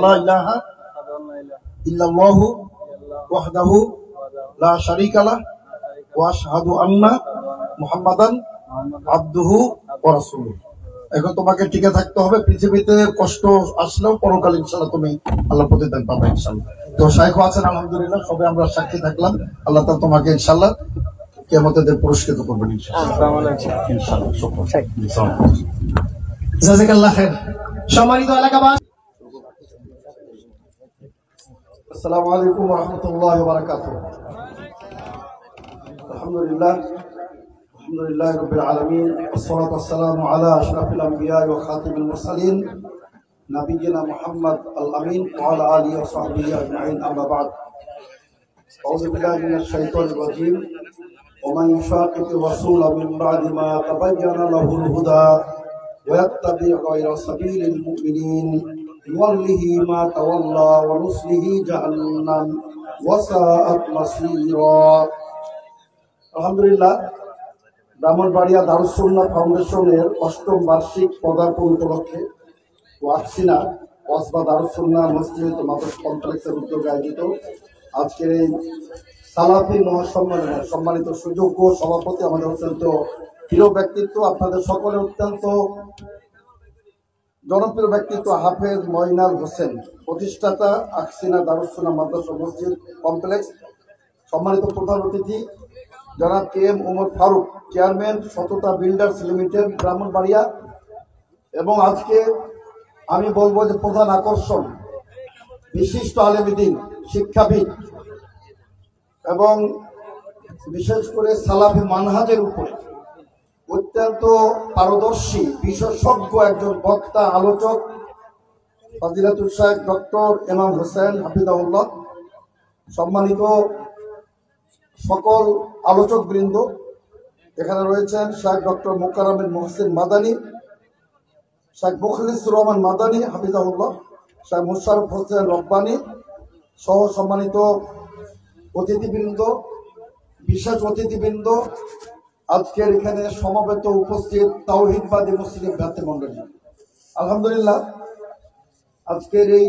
আল্লা ইলাহা ইল্লাল্লাহু ওয়াহদাহু লা শারীকা লাহ ওয়া আশহাদু আন্না মুহাম্মাদান আবদুহু ওয়া রাসূলুহু। এখন তোমাকে টিকে থাকতে হবে। পৃথিবীতে কষ্ট আসলেও পরকাল ইনশাআল্লাহ তুমি আল্লাহ প্রতিদান পাবে ইনশাআল্লাহ। তো শাইখ আছেন আলহামদুলিল্লাহ, সবে আমরা সাক্ষী থাকলাম। আল্লাহ তাআলা তোমাকে ইনশাআল্লাহ কিয়ামতের দিন পুরস্কৃত করবেন ইনশাআল্লাহ। আসসালামু আলাইকুম। ইনশাআল্লাহ শুকরান। জাযাকাল্লাহ খাইর। সম্মানিত এলাকাবাসী, আসসালামু আলাইকুম ওয়া রাহমাতুল্লাহি ওয়া বারাকাতুহু। আলহামদুলিল্লাহ আলহামদুলিল্লাহি রাব্বিল আলামিন, ওয়াসসালাতু ওয়াসসালামু আলা আশরাফিল আমবিয়া ওয়া খাতিমিল মুরসালিন নাবিয়িনা মুহাম্মদ আল আমিন ওয়া আলা আলিহি ওয়া সাহবিহি আজমাইন, আম্মা বা'দ। আউযু বিল্লাহি মিনাশ শাইতানির রাজীম। ওয়া মান ইউশাকিকির রাসূলা মিন বা'দি মা তাবায়্যানা লাহুল হুদা ওয়া ইয়াত্তাবি' গায়রা সাবিলিল মুমিনিন يوله ما تولى ونصله جهنم وساءت مصيرا। আলহামদুলিল্লাহ, ব্রাহ্মণবাড়িয়া দারুস সুন্নাহ ফাউন্ডেশনের ৮ম বার্ষিক পদার্পণ উপলক্ষে ওয়াকসিনা কসবা দারুস সুন্নাহ মসজিদ মাদ্রাসা কমপ্লেক্সের উদ্যোগে আয়োজিত আজকের এই সালাফি মহাসম্মেলনের সম্মানিত সুযোগ্য সভাপতি, আমাদের অত্যন্ত প্রিয় ব্যক্তিত্ব, আপনাদের সকলে অত্যন্ত জনপ্রিয় ব্যক্তিত্ব হাফেজ মঈনাল হোসেন, প্রতিষ্ঠাতা আকসিনা দারুস সুন্নাহ মাদ্রাসা মসজিদ কমপ্লেক্স। সম্মানিত প্রধান অতিথি জনাব K M Omar Faruk, chairman Satata builders limited Brahmanbaria. এবং আজকে আমি বলবো যে প্রধান আকর্ষণ বিশিষ্ট আলেমে দ্বীন, শিক্ষাবিদ এবং বিশেষ করে সালাফি মানহাজের উপরে অত্যন্ত পারদর্শী বিশেষজ্ঞ একজন বক্তা, আলোচক ফজিলাতুল শাইখ ডক্টর ইমাম হোসেন হাফিজাহুল্লাহ। সম্মানিত সকল আলোচক বৃন্দ, এখানে রয়েছেন শাইখ ডক্টর মোকাররম মুহসিন মাদানী, শাইখ মুখলিসুর রহমান মাদানী হাফিজাহুল্লাহ, শাইখ মুশাররফ হোসেন রব্বানী সহ সম্মানিত অতিথিবৃন্দ, বিশেষ অতিথিবৃন্দ, আজকের এখানে সমবেত উপস্থিত তাওহীদবাদী মুসলিম ভ্রাতৃমণ্ডলী। আলহামদুলিল্লাহ, আজকের এই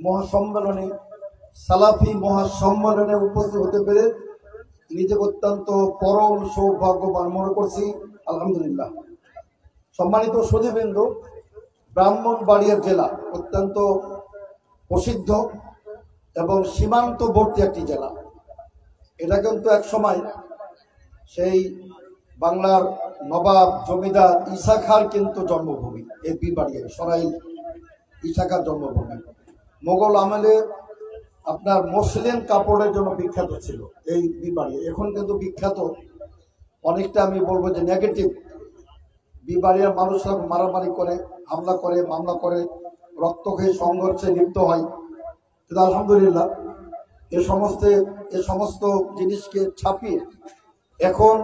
মহাসম্মেলনে, সালাফি মহাসম্মেলনে উপস্থিত হতে পেরে নিজেকে অত্যন্ত পরম সৌভাগ্যবান মনে করছি। আলহামদুলিল্লাহ। সম্মানিত সুধীবৃন্দ, ব্রাহ্মণবাড়িয়া জেলা অত্যন্ত প্রসিদ্ধ এবং সীমান্তবর্তী একটি জেলা। এটা কিন্তু এক সময় সেই বাংলার নবাব জমিদার ঈসা খাঁর কিন্তু জন্মভূমি। এই বিবাড়িয়া সরাইল ঈসা খাঁর জন্মভূমি। মোগল আমলে আপনার মসলিন কাপড়ের জন্য বিখ্যাত ছিল এই বিবাড়িয়া। এখন কিন্তু বিখ্যাত অনেকটা, আমি বলবো যে নেগেটিভ। বিবাড়িয়ার মানুষরা মারামারি করে, হামলা করে, মামলা করে, রক্ত খেয়ে সংঘর্ষে লিপ্ত হয়। কিন্তু আলহামদুলিল্লাহ এ সমস্ত জিনিসকে ছাপিয়ে এখন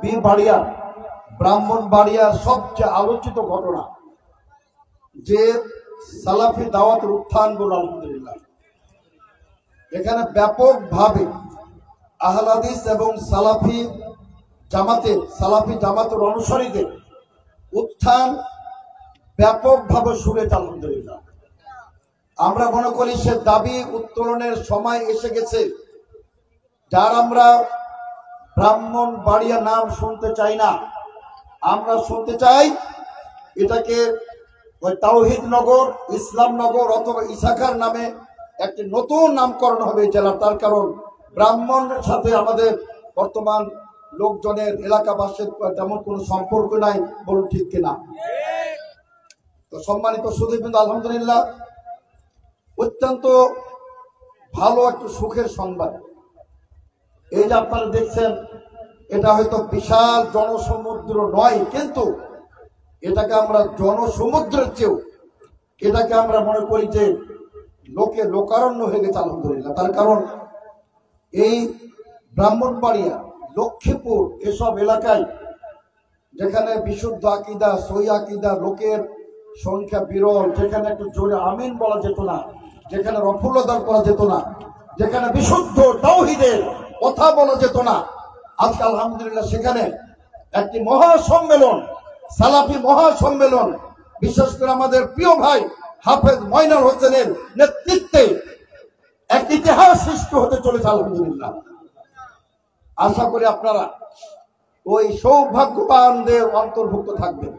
বিবাড়িয়া, ব্রাহ্মণবাড়িয়ার সবচেয়ে আলোচিত ঘটনা যে সালাফি দাওয়াতের উত্থান বলে। আলহামদুলিল্লাহ, এখানে ব্যাপকভাবে আহলে হাদিস এবং সালাফি জামাতের অনুসারীদের উত্থান ব্যাপকভাবে শুরুতে। আলহামদুলিল্লাহ, আমরা মনে করি সে দাবি উত্তোলনের সময় এসে গেছে। যার আমরা ব্রাহ্মণবাড়িয়া নাম শুনতে চাই না, আমরা শুনতে চাই এটাকে ওই তাওহীদ নগর, ইসলাম নগর অথবা ঈসা খাঁর নামে একটি নতুন নামকরণ হবে জেলার। তার কারণ ব্রাহ্মণের সাথে আমাদের বর্তমান লোকজনের, এলাকাবাসীর তেমন কোনো সম্পর্ক নাই, বলুন ঠিক কিনা? তো সম্মানিত সুধীবৃন্দ, আলহামদুলিল্লাহ, অত্যন্ত ভালো একটু সুখের সংবাদ। এই যে আপনারা দেখছেন, এটা হয়তো বিশাল জনসমুদ্র নয়, কিন্তু এটাকে আমরা জনসমুদ্রের চেয়েও এটাকে আমরা মনে করি যে লোকারণ্য হয়ে গেছে। আলহামদুলিল্লাহ, তার কারণ এই ব্রাহ্মণবাড়িয়া, লক্ষ্মীপুর এসব এলাকায় যেখানে বিশুদ্ধ আকীদা, সহি আকীদা লোকের সংখ্যা বিরল, যেখানে একটু জোরে আমিন বলা যেত না, যেখানে রফুল্লাহ করা যেত না, যেখানে বিশুদ্ধ তাওহীদের কথা বলা যেত না, আজকে আলহামদুলিল্লাহ সেখানে একটি মহাসম্মেলন, সালাফি মহাসম্মেলন, বিশেষ করে আমাদের প্রিয় ভাই হাফেজ ময়নাল হোসেনের নেতৃত্বে এক ইতিহাস সৃষ্টি হতে চলেছে আলহামদুলিল্লাহ। আশা করি আপনারা ওই সৌভাগ্যবানদের অন্তর্ভুক্ত থাকবেন।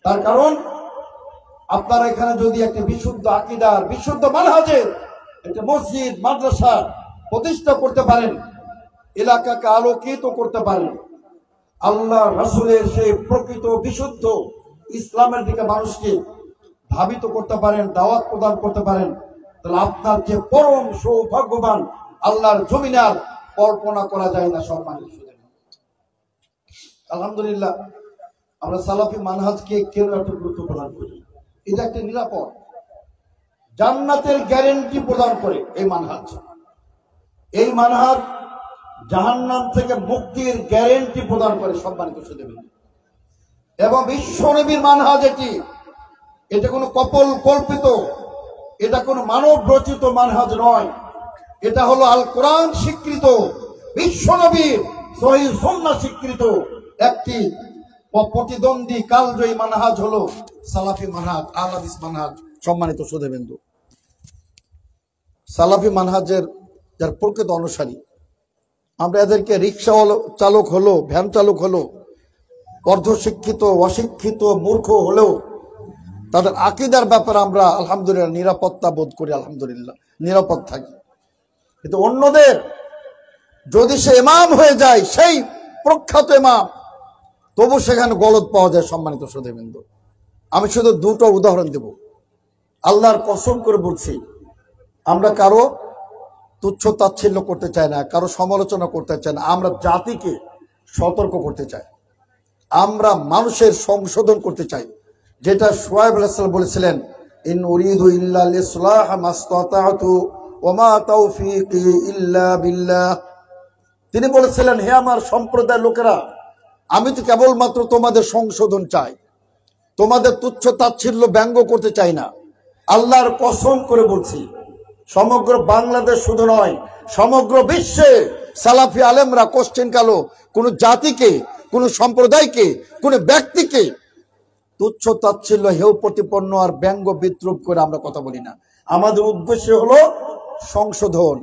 তার কারণ আপনারা এখানে যদি একটা বিশুদ্ধ আকীদার বিশুদ্ধ মানহাজের একটা মসজিদ মাদ্রাসা প্রতিষ্ঠা করতে পারেন, এলাকাকে আলোকিত করতে পারেন, আল্লাহ রাসূলের সেই প্রকৃত বিশুদ্ধ ইসলামের দিকে মানুষকে ধাবিত করতে পারেন, দাওয়াত প্রদান করতে পারেন, তাহলে আপনার যে পরম সৌভাগ্যবান আল্লাহর জমিনে আর কল্পনা করা যায় না। সম্মানিত আলহামদুলিল্লাহ, আমরা সালাফি মানহাজকে কেন এত গুরুত্ব প্রদান করি? এটা একটা নিরাপদ জান্নাতের গ্যারেন্টি প্রদান করে এই মানহাজ। এই মানহাজ জাহান্নাম থেকে মুক্তির গ্যারেন্টি প্রদান করে। সম্মানিত সুধীবৃন্দ, এবং বিশ্বনবীর মানহাজ এটি, এটা কোনো কল্পিত, এটা কোনো মানব রচিত মানহাজ নয়। এটা হলো আল কোরআন স্বীকৃত, বিশ্বনবীর সহিহ সুন্নাহ স্বীকৃত একটি প্রতিদ্বন্দ্বী কালজয়ী মানহাজ হলো সালাফি মানহাজ, আহলে হাদিস মানহাজ। সম্মানিত সুধীবৃন্দ, সালাফি মানহাজের যার প্রকৃত অনুসারী, আমরা এদেরকে রিক্সা চালক হলো, ভ্যান চালক হলো, অর্ধশিক্ষিত, অশিক্ষিত, মূর্খ হলেও তাদের আকীদার ব্যাপারে আমরা আলহামদুলিল্লাহ নিরাপত্তা বোধ করি, আলহামদুলিল্লাহ নিরাপদ থাকি। কিন্তু অন্যদের যদি সে ইমাম হয়ে যায়, সেই প্রখ্যাত ইমাম, তবু সেখানে গলদ পাওয়া যায়। সম্মানিত সুধীবৃন্দ, আমি শুধু দুটো উদাহরণ দেব। আল্লাহর কসম করে বলছি, আমরা কারো তুচ্ছ তাচ্ছিল্য করতে চাই না, কারো সমালোচনা করতে চাই না। আমরা জাতিকে সতর্ক করতে চাই, আমরা মানুষের সংশোধন করতে চাই। যেটা শুআয়ব আলাইহিস সালাম বলেছিলেন, ইন উরিদু ইল্লা লিসলাহ মাসতাতাতু ওয়া মা তাওফীকি ইল্লা বিল্লাহ। তিনি বলেছিলেন, হে আমার সম্প্রদায়ের লোকেরা, আমি তো কেবলমাত্র তোমাদের সংশোধন চাই, তোমাদের তুচ্ছ তাচ্ছিল্য ব্যঙ্গ করতে চাই না। আল্লাহর কসম করে বলছি, সমগ্র বাংলাদেশ শুধু নয়, সমগ্র বিশ্বে সালাফি আলেমরা কোশ্চেন কালো কোন জাতিকে, কোন সম্প্রদায়কে, কোন ব্যক্তিকে তুচ্ছ তাচ্ছিল্য, হেউ প্রতিপন্ন আর ব্যঙ্গ বিদ্রুপ করে আমরা কথা বলি না। আমাদের উদ্দেশ্য হলো সংশোধন,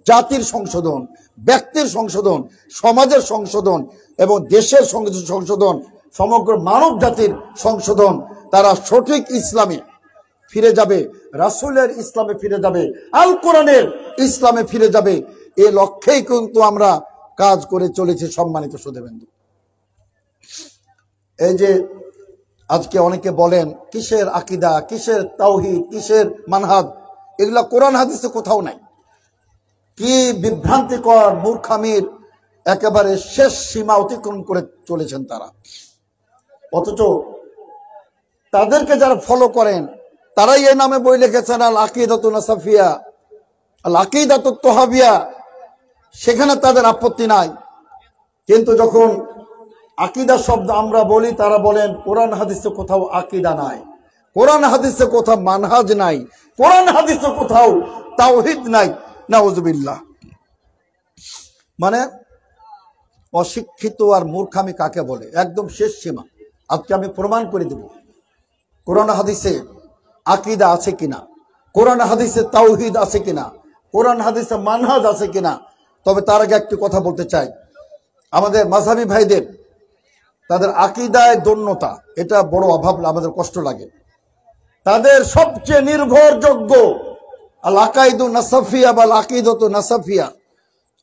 জাতির সংশোধন, ব্যক্তির সংশোধন, সমাজের সংশোধন এবং দেশের সংশোধন, সমগ্র মানব জাতির সংশোধন। তারা সঠিক ইসলামে ফিরে যাবে, রাসূলের ইসলামে ফিরে যাবে, আল কোরআনের ইসলামে ফিরে যাবে। এই লক্ষ্যেই কিন্তু আমরা কাজ করে চলেছি। সম্মানিত সুধীবৃন্দ, এই যে আজকে অনেকে বলেন কিসের আকীদা, কিসের তাওহীদ, কিসের মানহাজ, এগুলা কোরআন হাদিসে কোথাও নাই। কি বিভ্রান্তিকর মূর্খামির একেবারে শেষ সীমা অতিক্রম করে চলেছেন তারা। অথচ তাদেরকে যারা ফলো করেন, তারাই এই নামে বই লিখেছেন আল আকীদাতুন নাসাফিয়া, আল আকীদাতুত তাহাবিয়া। সেখানে তাদের আপত্তি নাই। কিন্তু যখন আকীদা শব্দ আমরা বলি, তারা বলেন কোরআন হাদিসে কোথাও আকীদা নাই, কোরআন হাদিসে কোথাও মানহাজ নাই, কোরআন হাদিসে কোথাও তাওহীদ নাই। নাউযুবিল্লাহ। মানে অশিক্ষিত আর মূর্খামি কাকে বলে, একদম শেষ সীমা। আজকে আমি প্রমাণ করে দেব কোরআন হাদিসে আকীদা আছে কিনা, কোরআন হাদিসে তাওহীদ আছে কিনা, কোরআন হাদিসে মানহাজ আছে কিনা। তবে তার আগে একটি কথা বলতে চাই, আমাদের মাযহাবী ভাইদের তাদের আকীদায় দন্যতা, এটা বড় অভাব, আমাদের কষ্ট লাগে। তাদের সবচেয়ে নির্ভরযোগ্য আল আকাইদু নাসাফিয়া বা আল আকীদাতু নাসাফিয়া,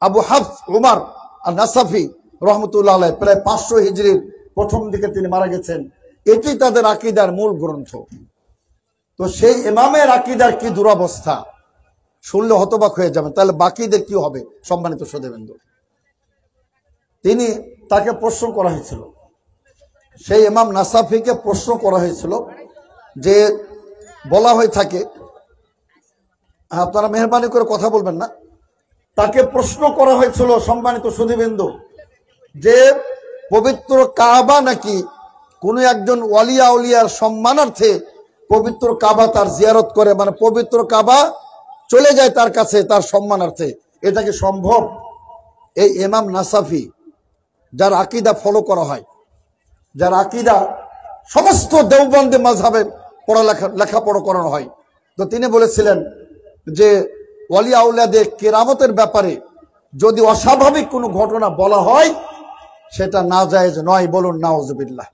আবু হাফস উমর আর নাসাফি রহমতুল্লাহ আলাইহি, প্রায় 500 হিজরির প্রথম দিকে তিনি মারা গেছেন। এটি তাদের আকীদার মূল গ্রন্থ। তো সেই ইমামের আকীদার কি দুরবস্থা শুনলে হতবাক হয়ে যাবেন, তাহলে বাকিদের কি হবে? সম্মানিত সুধীবৃন্দ, তাকে প্রশ্ন করা হয়েছিল, সেই ইমাম নাসাফিকে প্রশ্ন করা হয়েছিল, যে বলা হয়ে থাকে, আপনারা মেহরবানি করে কথা বলবেন না, তাকে প্রশ্ন করা হয়েছিল সম্মানিত সুধীবৃন্দ, যে পবিত্র কাবা নাকি কোনো একজন ওয়ালিয়া উলিয়ার সম্মানার্থে পবিত্র কাবা তার জিয়ারত করে, মানে পবিত্র কাবা চলে যায় তার কাছে তার সম্মানার্থে, এটা কি সম্ভব? এই ইমাম নাসাফি, যার আকীদা ফলো করা হয়, যার আকীদা সমস্ত দেওবন্দি মাযহাবে লেখাপড়া করানো হয়। তো তিনি বলেছিলেন যে ওয়ালি আউলিয়াদের কেরামতের ব্যাপারে যদি অস্বাভাবিক কোনো ঘটনা বলা হয় সেটা নাজায়েজ নয়, বলুন নাউজুবিল্লাহ।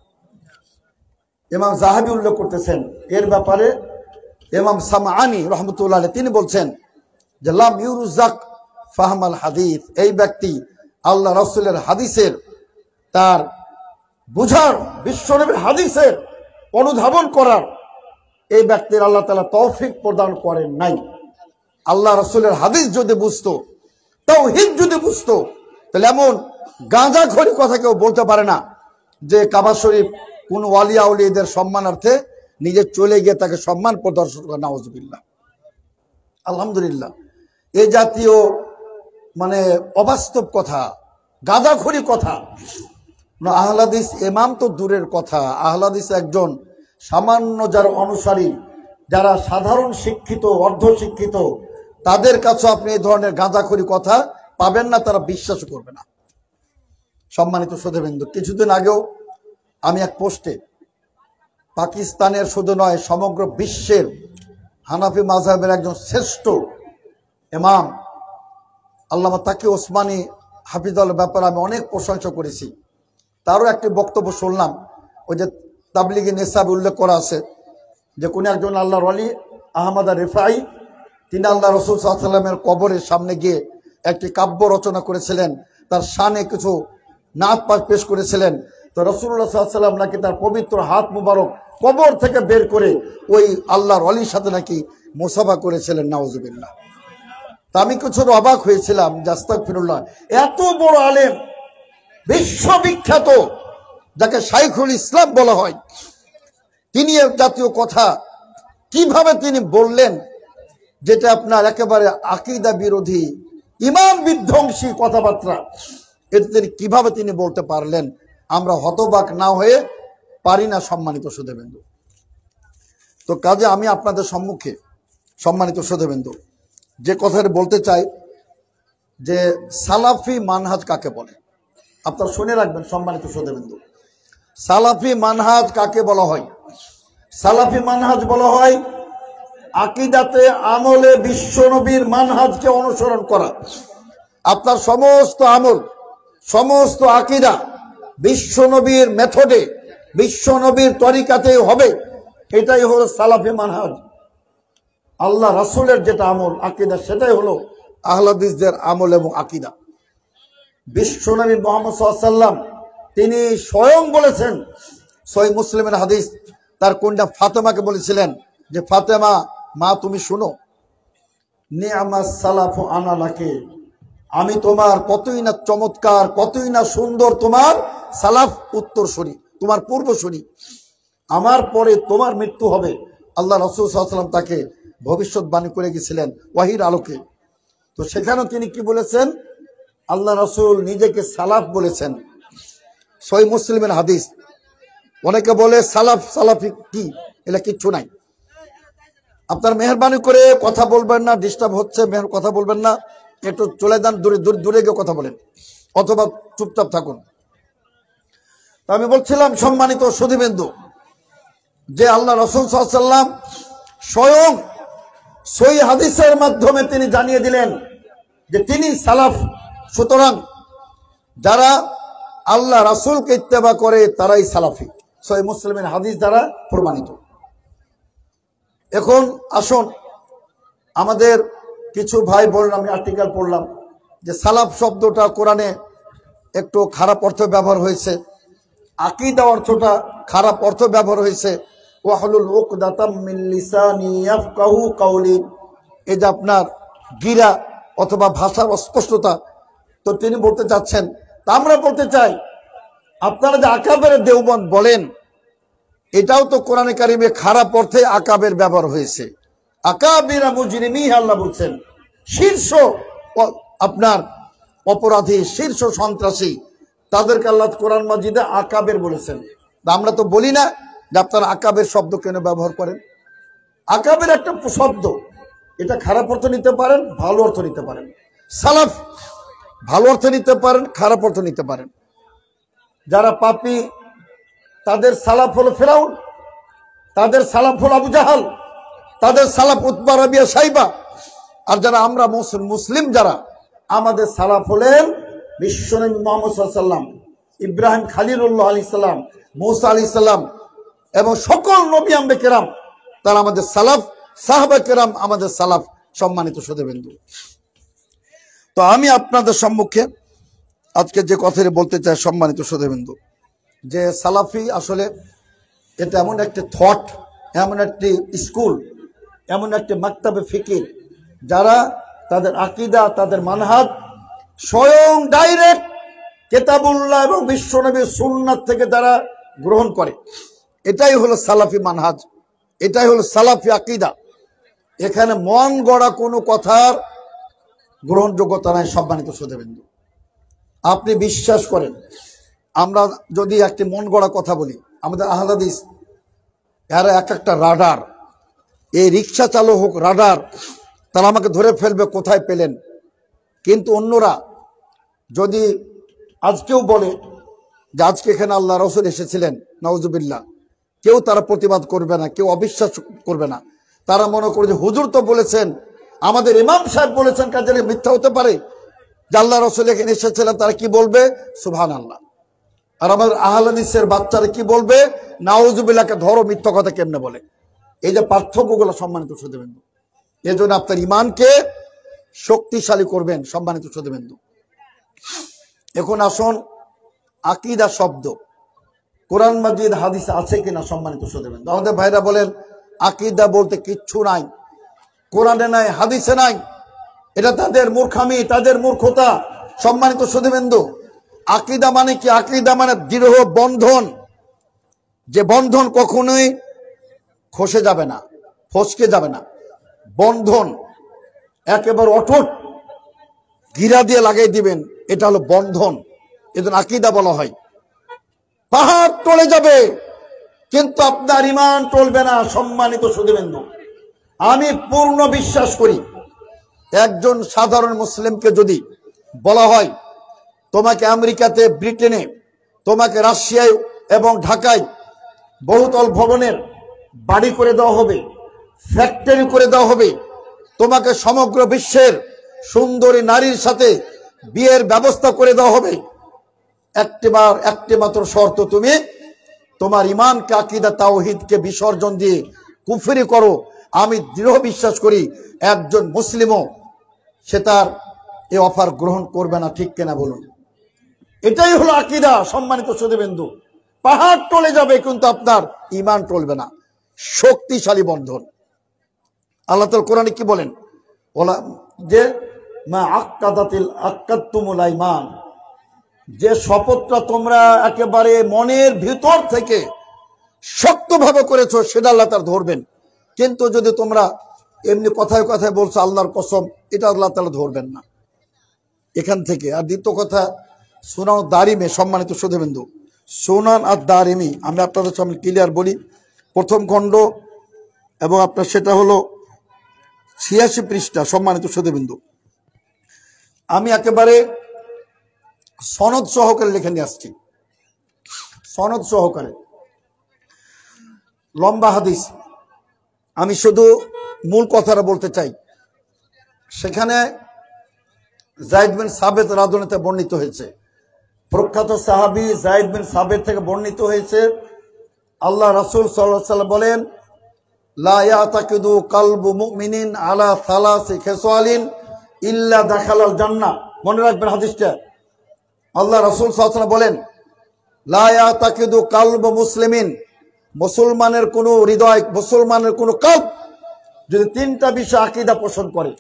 ইমাম যাহাবী উল্লেখ করতেছেন এর ব্যাপারে, ইমাম সামআনী রাহমাতুল্লাহ আলাইহি তিনি বলছেন যে লাম ইউরজাক ফাহমাল হাদিস, এই ব্যক্তি আল্লাহ রাসূলের হাদিসের তার বুঝার, বিশ্বনবীর হাদিসের অনুধাবন করার এই ব্যক্তির আল্লাহ তাআলা তৌফিক প্রদান করেন নাই। আল্লাহ রাসূলের হাদিস যদি বুঝতো, তাওহীদ যদি বুঝতো, তাহলে এমন গাঁজাখড়ি কথা কেউ বলতে পারে না যে কাবা শরীফ কোন ওয়ালি আউলিয়াদের সম্মানার্থে নিজে চলে গিয়ে তাকে সম্মান প্রদর্শন করে। নাউজুবিল্লাহ। আলহামদুলিল্লাহ, এই জাতীয় মানে অবাস্তব কথা, গাঁজাখড়ি কথা আহলে হাদিস ইমাম তো দূরের কথা, আহলে হাদিস একজন সামান্য যারা অনুসারী, যারা সাধারণ শিক্ষিত, অর্ধশিক্ষিত, তাদের কাছে আপনি এই ধরনের গাঁজাখড়ি কথা পাবেন না, তারা বিশ্বাস করবে না। সম্মানিত শ্রোতাবৃন্দ, কিছুদিন আগেও আমি এক পোস্টে পাকিস্তানের শুধু নয় সমগ্র বিশ্বের হানাফি মাযহাবের একজন শ্রেষ্ঠ ইমাম আল্লামা তাকি ওসমানী হাফিজুল্লাহর ব্যাপারে আমি অনেক প্রশংসা করেছি। তারও একটি বক্তব্য শুনলাম, ওই যে তাবলিগি নিসাব উল্লেখ করা আছে যে কোন একজন আল্লাহর ওয়ালি আহমদ রিফাই, তিনি আল্লাহ রাসূল সাল্লাল্লাহু আলাইহি ওয়াসাল্লামের কবরের সামনে গিয়ে একটি কাব্য রচনা করেছিলেন, তার শানে কিছু নাত পেশ করেছিলেন। তো রাসূলুল্লাহ সাল্লাল্লাহু আলাইহি ওয়াসাল্লাম নাকি তার পবিত্র হাত মুবারক কবর থেকে বের করে ওই আল্লাহর ওয়ালির সাথে নাকি মুসাফা করেছিলেন। নাউজুবিল্লাহ। তা আমি কিছু অবাক হয়েছিলাম, আস্তাগফিরুল্লাহ, এত বড় আলেম, বিশ্ববিখ্যাত, যাকে শাইখুল ইসলাম বলা হয়, তিনি এই জাতীয় কথা কিভাবে তিনি বললেন, যেটা আপনার একেবারে আকীদা বিরোধী, ঈমান বিধ্বংসী কথাবার্তা, এটা তিনি কিভাবে তিনি বলতে পারলেন? আমরা হতবাক না হয়ে পারি না। সম্মানিত শ্রোতাবৃন্দ, তো কাজে আমি আপনাদের সম্মুখে সম্মানিত শ্রোতাবৃন্দ যে কথাটা বলতে চাই যে সালাফি মানহাজ কাকে বলে, আপনারা শুনে রাখবেন। সম্মানিত শ্রোতাবৃন্দ, সালাফি মানহাজ কাকে বলা হয়? সালাফি মানহাজ বলা হয় আকীদাতে আমলে বিশ্বনবীর মানহাজকে অনুসরণ করা। আপনার সমস্ত আমল, সমস্ত আকীদা বিশ্বনবীর মেথডে, বিশ্বনবীর তরিকাতে হবে, এটাই হলো সালাফি মানহাজ। আল্লাহ রাসূলের যেটা আমল আকীদা, সেটাই হলো আহলে হাদিসদের আমল এবং আকীদা। বিশ্বনবী মুহাম্মদ সাল্লাল্লাহু আলাইহি ওয়াসাল্লাম তিনি স্বয়ং বলেছেন, সহিহ মুসলিমের হাদিস, তার কন্যা ফাতেমাকে বলেছিলেন যে ফাতেমা, মা তুমি শুনো, নি'মাস সালাফু আনা লাকে, আমি তোমার কতই না চমৎকার, কতই না সুন্দর তোমার সালাফ উত্তরসূরি, তোমার পূর্বসূরি, আমার পরে তোমার মৃত্যু হবে। আল্লাহ রাসূল সাল্লাল্লাহু আলাইহি ওয়াসাল্লাম তাকে ভবিষ্যৎবাণী করে গেছিলেন ওয়াহির আলোকে। তো সেখানেও তিনি কি বলেছেন? আল্লাহ রাসূল নিজেকে সালাফ বলেছেন। সহিহ মুসলিমের হাদিস। অনেকে বলে সালাফ, সালাফি কি, এটা কিচ্ছু নাই। আপনার মেহরবানি করে কথা বলবেন না, ডিস্টার্ব হচ্ছে, কথা বলবেন না, একটু চলে যান, দূরে গিয়ে কথা বলেন, অথবা চুপচাপ থাকুন। আমি বলছিলাম সম্মানিত সুধীবৃন্দু যে আল্লাহ রাসূল সাল্লাল্লাহু আলাইহি ওয়াসাল্লাম স্বয়ং সহিহ হাদিসের মাধ্যমে তিনি জানিয়ে দিলেন যে তিনি সালাফ। সুতরাং যারা আল্লাহ রাসূলকে ইত্তেবা করে তারাই সালাফি, সহিহ মুসলিমের হাদিস দ্বারা প্রমাণিত। এখন আসুন, আমাদের কিছু ভাই বললাম, আমি আর্টিকেল পড়লাম যে সালাফ শব্দটা কোরআনে একটু খারাপ অর্থ ব্যবহার হয়েছে, আকীদা অর্থটা খারাপ অর্থ ব্যবহার হয়েছে। ওয়াহলুল উকদাতাম মিন লিসানি ইয়াফকাহু কাওলি, এই যে আপনার গিরা অথবা ভাষার অস্পষ্টতা। তো তিনি বলতে চাচ্ছেন, তা আমরা বলতে চাই, আপনারা যে আকাবের দেওবন্দ বলেন, এটাও তো কোরআনে কারিমে খারাপ অর্থে আকাবের ব্যবহার হয়েছে। আকাবিরা মুজরিমি, আল্লাহ বলছেন শীর্ষ আপনার অপরাধী, শীর্ষ সন্ত্রাসী, তাদেরকে আল্লাহ কোরআন মাজিদে আকাবের বলেছেন। আমরা তো বলি না যে আপনারা আকাবের শব্দ কেন ব্যবহার করেন। আকাবের একটা শব্দ, এটা খারাপ অর্থ নিতে পারেন, ভালো অর্থ নিতে পারেন। সালাফ ভালো অর্থ নিতে পারেন, খারাপ অর্থ নিতে পারেন। যারা পাপী তাদের সালাফ হলো ফেরাউন, তাদের সালাফ হল আবু জাহাল, তাদের সালাফ উতবা রাবিয়া সাইবা। আর যারা আমরা মুসলিম যারা, আমাদের সালাফ হলেন বিশ্বনবী মুহাম্মদ সাল্লাল্লাহু আলাইহি সাল্লাম, ইব্রাহিম খলিলুল্লাহ আলাইহিস সালাম, মূসা আলাইহিস সালাম এবং সকল নবী আম্বে কেরাম, তারা আমাদের সালাফ, সাহাবা কেরাম আমাদের সালাফ। সম্মানিত শ্রোতাবৃন্দ, তো আমি আপনাদের সম্মুখে আজকে যে কথাটি বলতে চাই সম্মানিত শ্রোতাবৃন্দ, যে সালাফি আসলে এটা এমন একটি থট, এমন একটি স্কুল, এমন একটি মাকতাবে ফিকির, যারা তাদের আকীদা, তাদের মানহাজ স্বয়ং ডাইরেক্ট কিতাবুল্লাহ এবং বিশ্বনবীর সুন্নাত থেকে তারা গ্রহণ করে। এটাই হলো সালাফি মানহাজ, এটাই হলো সালাফি আকীদা। এখানে মন গড়া কোনো কথার গ্রহণযোগ্যতা নাই। সম্মানিত শ্রোতাবৃন্দ, আপনি বিশ্বাস করেন, আমরা যদি একটি মন গড়া কথা বলি, আমাদের আহলে হাদিস এরা এক একটা রাডার, এই রিক্সা চালক হোক রাডার, তারা আমাকে ধরে ফেলবে কোথায় পেলেন। কিন্তু অন্যরা যদি আজকেও বলে যে আজকে এখানে আল্লাহ রাসূল এসেছিলেন, নাউজুবিল্লাহ, কেউ তারা প্রতিবাদ করবে না, কেউ অবিশ্বাস করবে না। তারা মনে করে যে হুজুর তো বলেছেন, আমাদের ইমাম সাহেব বলেছেন, কাজে মিথ্যা হতে পারে যে আল্লাহ রাসূল এখানে এসেছিলেন। তারা কি বলবে? সুবহানাল্লাহ। আর আমাদের আহলে হাদিসের বাচ্চারা কি বলবে? নাউজুবিল্লাহকে ধরো, মিথ্যা কথা কেমনে বলে। এই যে পার্থক্যগুলো সম্মানিত শ্রোতাবৃন্দ, এই জন্য আপনার ইমানকে শক্তিশালী করবেন। সম্মানিত শ্রোতাবৃন্দ, এখন আসুন আকীদা শব্দ কোরআন মাজিদ হাদিস আছে কিনা। সম্মানিত শ্রোতাবৃন্দ, আমাদের ভাইরা বলেন আকীদা বলতে কিচ্ছু নাই, কোরআনে নাই, হাদিসে নাই। এটা তাদের মূর্খামি, তাদের মূর্খতা। সম্মানিত শ্রোতাবৃন্দ, আকীদা মানে কি? আকীদা মানে দৃঢ় বন্ধন, যে বন্ধন কখনোই খসে যাবে না, ফসকে যাবে না। বন্ধন একেবারে অটুট, গিরা দিয়ে লাগাই দিবেন, এটা হলো বন্ধন। এজন্য আকীদা বলা হয়। পাহাড় টলে যাবে কিন্তু আপনার ঈমান টলবে না। সম্মানিত শ্রোতাবৃন্দ, আমি পূর্ণ বিশ্বাস করি, একজন সাধারণ মুসলিমকে যদি বলা হয় তোমাকে আমেরিকাতে, ব্রিটেনে, তোমাকে রাশিয়ায় এবং ঢাকায় বহুতল ভবনের বাড়ি করে দেওয়া হবে, ফ্যাক্টরি করে দেওয়া হবে, তোমাকে সমগ্র বিশ্বের সুন্দরী নারীর সাথে বিয়ের ব্যবস্থা করে দেওয়া হবে, একটি মাত্র শর্ত, তুমি তোমার ঈমানকে, আকীদা তাওহীদকে বিসর্জন দিয়ে কুফরি করো। আমি দৃঢ় বিশ্বাস করি একজন মুসলিমও সে তার এই অফার গ্রহণ করবে না। ঠিক কিনা বলুন? এটাই হলো আকীদা। সম্মানিত শ্রোতাবৃন্দ, পাহাড় টলে যাবে কিন্তু আপনার ঈমান টলবে না। শক্তিশালী বন্ধন। আল্লাহ তাআলা কোরআনে কি বলেন? ওলা যে মা আক্কাদতুমুল আইমান, যে শপথটা তোমরা একেবারে মনের ভিতর থেকে শক্তভাবে করেছো, সেটা আল্লাহ তাআলা ধরবেন। কিন্তু যদি তোমরা এমনি কথায় কথায় বলছো আল্লাহর কসম, এটা আল্লাহ তাআলা ধরবেন না। এখান থেকে। আর দ্বিতীয় কথা, সুনান দারিমে, সম্মানিত শ্রোতাবৃন্দ, সুনান আর দারিমি আমি আপনাদের সামনে ক্লিয়ার বলি, প্রথম খণ্ড এবং আপনার সেটা হলো 86 পৃষ্ঠা। সম্মানিত শ্রোতাবৃন্দ, আমি একেবারে সনদ সহকারে লিখে নিয়ে আসছি, সনদ সহকারে, লম্বা হাদিস। আমি শুধু মূল কথাটা বলতে চাই। সেখানে যায়েদ বিন সাবিত রাদিয়াল্লাহু আনহু বর্ণিত হয়েছে, প্রখ্যাত সাহাবী যায়েদ বিন সাবিত থেকে বর্ণিত হয়েছে, আল্লাহ রাসূল সাল্লাল্লাহু আলাইহি ওয়াসাল্লাম বলেন, লা ইয়াতাকিদু কলবু মুমিনিন আলা সালাসি খিসালিন ইল্লা দাখালাল জান্নাহ। মনে রাখবেন হাদিসটা। আল্লাহ রাসূল সাল্লাল্লাহু আলাইহি ওয়াসাল্লাম বলেন, লা ইয়াতাকিদু কলবু মুসলিমিন, মুসলমানের কোন হৃদয়, মুসলমানের কোন কলব যদি তিনটা বিষয় আকীদা পোষণ করে,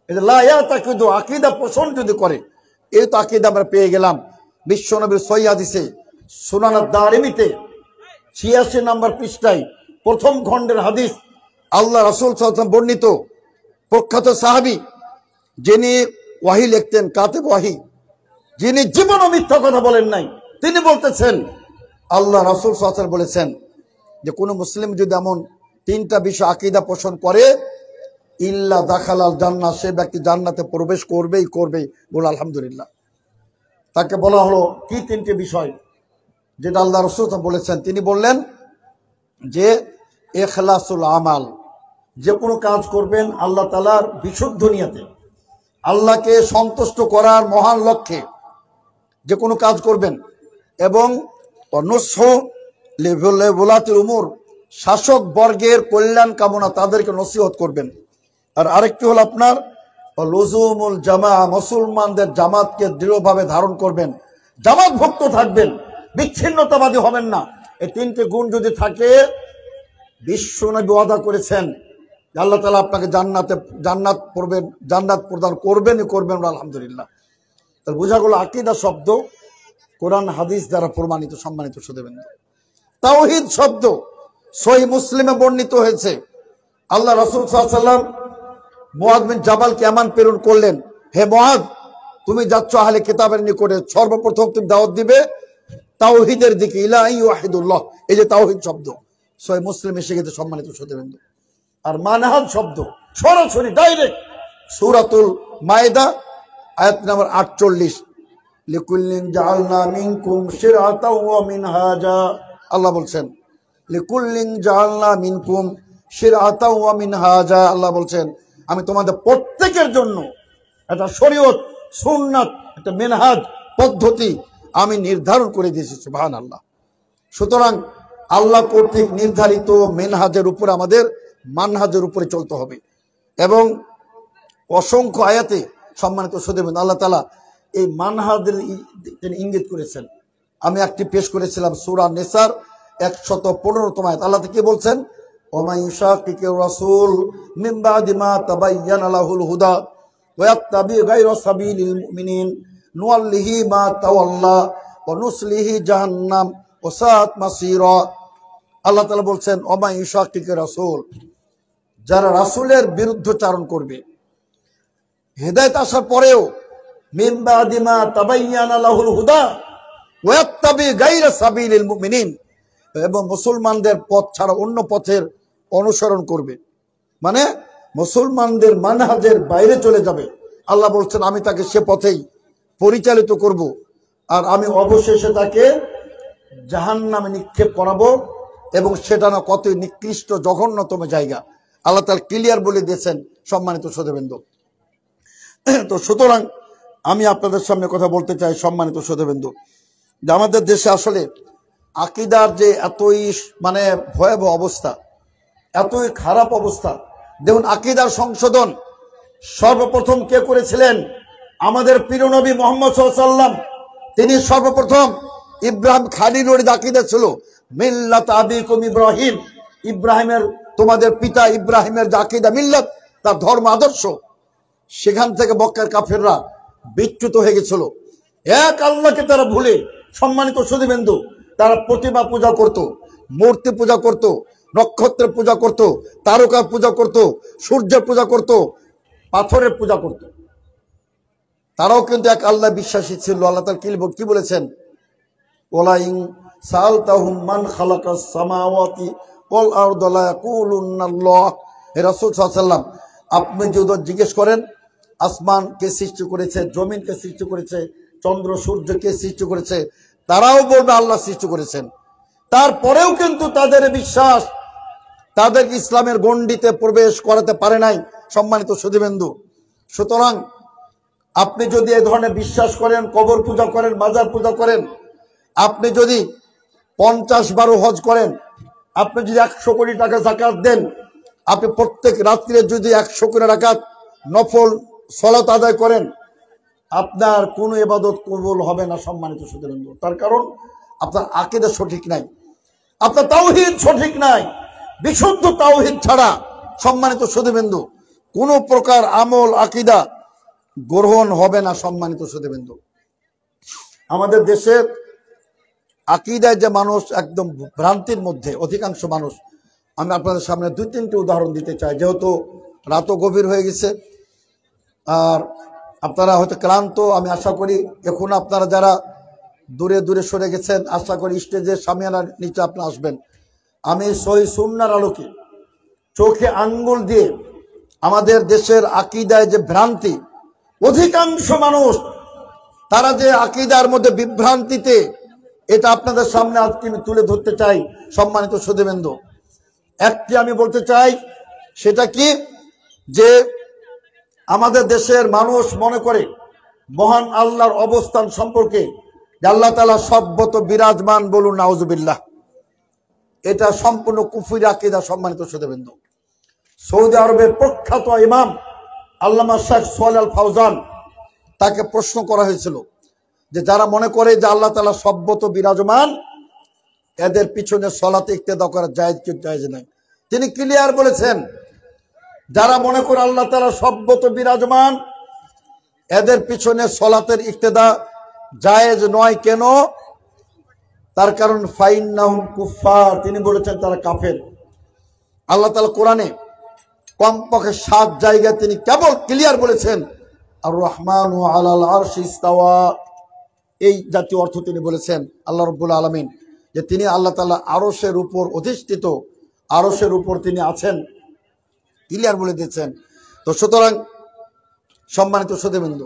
এই যে লা ইয়াতাকিদু, আকীদা পোষণ যদি করে, এই তো আকীদা আমরা পেয়ে গেলাম বিশ্বনবীর সহিহ হাদিসে, সুনান আদ-দারিমিতে 86 নম্বর পৃষ্ঠায় প্রথম খণ্ডের হাদিস। আল্লাহ রাসূল সাল্লাল্লাহু আলাইহি ওয়াসাল্লাম বর্ণিত প্রখ্যাত সাহাবী, যিনি ওয়াহি লিখতেন, কাতেব ওয়াহি, যিনি জীবনও মিথ্যা কথা বলেন নাই, তিনি বলতেছেন আল্লাহ রাসূল সাল্লাল্লাহু আলাইহি ওয়াসাল্লাম বলেছেন যে কোন মুসলিম যদি এমন তিনটা বিষয় আকীদা পোষণ করে, ইল্লা দাখালাল জান্নাহ, সে ব্যক্তি জান্নাতে প্রবেশ করবেই করবে। বল আলহামদুলিল্লাহ। তাকে বলা হলো কি তিনটি বিষয় যেটা আল্লাহ রাসূল বলেছেন? তিনি বললেন যে ইখলাসুল আমাল, যে কোনো কাজ করবেন আল্লাহ তাআলার বিশুদ্ধ নিয়তে, আল্লাহকে সন্তুষ্ট করার মহান লক্ষ্যে যে কোনো কাজ করবেন। এবং ওলাতুল উমুর, শাসক বর্গের কল্যাণ কামনা, তাদেরকে নসিহত করবেন। আর আরেকটি হল আপনার লুজুমুল জামা, মুসলমানদের জামাতকে দৃঢ়ভাবে ধারণ করবেন, জামাত ভক্ত থাকবেন, বিচ্ছিন্নতাবাদী হবেন না। এই তিনটে গুণ যদি থাকে, বিশ্বনবী ওয়াদা করেছেন আল্লাহ তাআলা আপনাকে জান্নাত প্রদান করবেনই করবেন। আলহামদুলিল্লাহ। তাহলে বোঝা গেল আকীদা শব্দ কোরআন হাদিস দ্বারা প্রমাণিত। সম্মানিত সুধীবৃন্দ, তাওহীদ শব্দ সহিহ মুসলিমে বর্ণিত হয়েছে। আল্লাহ রাসূল সাল্লাল্লাহু আলাইহি ওয়াসাল্লাম মুআয বিন জাবালকে এমন প্রেরণ করলেন, হে মুআয, তুমি যাচ্ছ আহলে কিতাবের নিকটে, সর্বপ্রথম তুমি দাওয়াত দিবে তাওহীদের দিকে, ইলা ওয়াহিদুল্লাহ। এই যে তাওহীদ শব্দ সহিহ মুসলিম এসে গেছে। সম্মানিত সুধীবৃন্দ, আর মানহাজ শব্দ সরাসরি ডাইরেক্ট সূরাতুল মায়েদা আয়াত নম্বর 48, লিকুল্লিন জাআলনা মিনকুম শিরআতাও ওয়া মিনহাজা। আল্লাহ বলছেন লিকুল্লিন জাআলনা মিনকুম শিরআতাও ওয়া মিনহাজা। আল্লাহ বলছেন আমি তোমাদের প্রত্যেকের জন্য একটা শরীয়ত, সুন্নাত, একটা মিনহাজ, পদ্ধতি আমি নির্ধারণ করে দিয়েছি। সুবহানাল্লাহ। সুতরাং আল্লাহ কর্তৃক নির্ধারিত মিনহাজের উপরে, আমাদের মানহাজের উপরে চলতে হবে। এবং অসংখ্য আয়াতে সম্মানিত সুধীবৃন্দ আল্লাহ তাআলা এই মানহাজের ইঙ্গিত করেছেন। আমি একটি পেশ করেছিলাম সূরা নিসার 115তম আয়াত। আল্লাহ কি বলছেন? ওয়া ইউশাকিকির রাসূল মিন বাদি মা তাবায়্যানা লাহুল হুদা ওয়া ইয়াত্তাবি গায়রা সাবিলিল মুমিনিন নুওয়াল্লিহি মা তাওয়াল্লা ওয়া নুসলিহি জাহান্নাম ওয়া সাআত মাসীরা। আল্লাহ তাআলা বলছেন ওয়া ইউশাকিকির রাসূল, যারা রাসূলের বিরুদ্ধচারণ করবে, হেদায়েত আসার পরেও, মিন বাদি মা তাবায়্যানা লাহুল হুদা ওয়া ইয়াত্তাবি গায়রা সাবিলিল মুমিনিন, এবং মুসলমানদের পথ ছাড়া অন্য পথের অনুসরণ করবে, মানে মুসলমানদের মানহাজের বাইরে চলে যাবে। আল্লাহ বলছেন আমি তাকে সে পথেই পরিচালিত করব, আর আমি অবশেষে তাকে জাহান্নামে নিক্ষেপ করাবো, এবং সেটা না কতই নিকৃষ্ট জঘন্যতম জায়গা। আল্লাহ তাআলা ক্লিয়ার বলে দিয়েছেন। সম্মানিত সুধীবৃন্দ, তো সুতরাং আমি আপনাদের সামনে কথা বলতে চাই, সম্মানিত সুধীবৃন্দ, যে আমাদের দেশে আসলে আকীদার যে এতই মানে ভয়াবহ অবস্থা, এতই খারাপ অবস্থা। দেখুন, আকীদার সংশোধন সর্বপ্রথম কে করেছিলেন? আমাদের প্রিয় নবী মুহাম্মদ সাল্লাল্লাহু আলাইহি ওয়াসাল্লাম। তিনি সর্বপ্রথম, ইব্রাহিম খালিলুর আকীদা ছিল মিল্লাত আবিকুম ইব্রাহিম, ইব্রাহিমের, তোমাদের পিতা ইব্রাহিমের যে আকীদা, মিল্লাত, তার ধর্ম আদর্শ, সেখান থেকে মক্কার কাফেররা বিচ্যুত হয়ে গেছিল। এক আল্লাহকে তারা ভুলে, সম্মানিত সুধীবৃন্দ, তারা প্রতিমা পূজা করত, মূর্তি পূজা করত, নক্ষত্রের পূজা করত, তারকা পূজা করত, সূর্যের পূজা করত, পাথরের পূজা করত। তারাও কিন্তু এক আল্লাহ বিশ্বাসী ছিল। আল্লাহ তাআলা কি বলেছেন? ওয়ালা ইন সালতাহুম মান খালাকাস সামাওয়াতি ওয়াল আরদা লা ইয়াকুলুনাল্লাহ। হে রাসূল সাল্লাল্লাহু আলাইহি ওয়াসাল্লাম, আপনি যদি জিজ্ঞেস করেন আসমান কে সৃষ্টি করেছে, জমিন কে সৃষ্টি করেছে, চন্দ্র সূর্য কে সৃষ্টি করেছে, তারাও বলবে আল্লাহ সৃষ্টি করেছেন। তারপরেও কিন্তু তাদের বিশ্বাস তাদের ইসলামের গণ্ডিতে প্রবেশ করাতে পারে নাই। সম্মানিত সুধীবৃন্দু, সুতরাং আপনি যদি এ ধরনের বিশ্বাস করেন, কবর পূজা করেন, মাজার পূজা করেন, আপনি যদি 50 হজ করেন, আপনি যদি 100 কোটি টাকা যাকাত দেন, আপনি প্রত্যেক রাত্রে যদি 100 কোটি রাকাত নফল সালাত আদায় করেন, আপনার কোনো ইবাদত কবুল হবে না। সম্মানিত সুধীবৃন্দু, তার কারণ আপনার আকীদা সঠিক নাই, আপনার তাওহীদ সঠিক নাই। বিশুদ্ধ তাওহীদ ছাড়া, সম্মানিত সুধীবৃন্দু, কোনো প্রকার আমল আকীদা গ্রহণ হবে না। সম্মানিত সুধীবৃন্দু, আমাদের দেশের আকীদায় যে মানুষ একদম ভ্রান্তির মধ্যে, অধিকাংশ মানুষ, আমি আপনাদের সামনে 2-3টি উদাহরণ দিতে চাই, যেহেতু রাতও গভীর হয়ে গেছে আর আপনারা হয়তো ক্লান্ত। আমি আশা করি এখন আপনারা যারা দূরে দূরে সরে গেছেন, আশা করি স্টেজের সামিয়ানার নিচে আপনি আসবেন। আমি সহিহ সুন্নাহর আলোকে চোখে আঙ্গুল দিয়ে আমাদের দেশের আকীদায় যে ভ্রান্তি, অধিকাংশ মানুষ তারা যে আকীদার মধ্যে বিভ্রান্তিতে, এটা আপনাদের সামনে আজকে আমি তুলে ধরতে চাই। সম্মানিত সুধীবৃন্দু, একটি আমি বলতে চাই, সেটা কি, যে আমাদের দেশের মানুষ মনে করে মহান আল্লাহর অবস্থান সম্পর্কে যে আল্লাহ তাআলা সর্বত বিরাজমান, বলুন নাউজুবিল্লাহ। এটা সম্পূর্ণ কুফরি আকীদা। সম্মানিত শ্রোতাবৃন্দ, সৌদি আরবের প্রখ্যাত ইমাম আল্লামা শেখ সোহেল আল ফাউজান, তাকে প্রশ্ন করা হয়েছিল যে যারা মনে করে যে আল্লাহ তাআলা সর্বত বিরাজমান, এদের পিছনে সলাতে ইক্তেদা করা জায়েজ কি জায়েজ নাই। তিনি ক্লিয়ার বলেছেন, যারা মনে করে আল্লাহ তাআলা সর্বত বিরাজমান, এদের পিছনে সলাতের ইক্তেদা জায়েজ নয়। কেন? তার কারণ ফাইন্নাহুম কুফার, তিনি বলেছেন তারা কাফের। আল্লাহ তাআলা কোরআনে কমপক্ষে 7 জায়গায় তিনি কেবল ক্লিয়ার বলেছেন আর রহমানু আলাল আরশি ইস্তাওয়া, এই জাতীয় অর্থ তিনি বলেছেন আল্লাহ রাব্বুল আলামিন, যে তিনি আল্লাহ তাআলা আরশের উপর অধিষ্ঠিত, আরশের উপর তিনি আছেন, ক্লিয়ার বলে দিয়েছেন। তো সুতরাং সম্মানিত শ্রোতাবৃন্দ,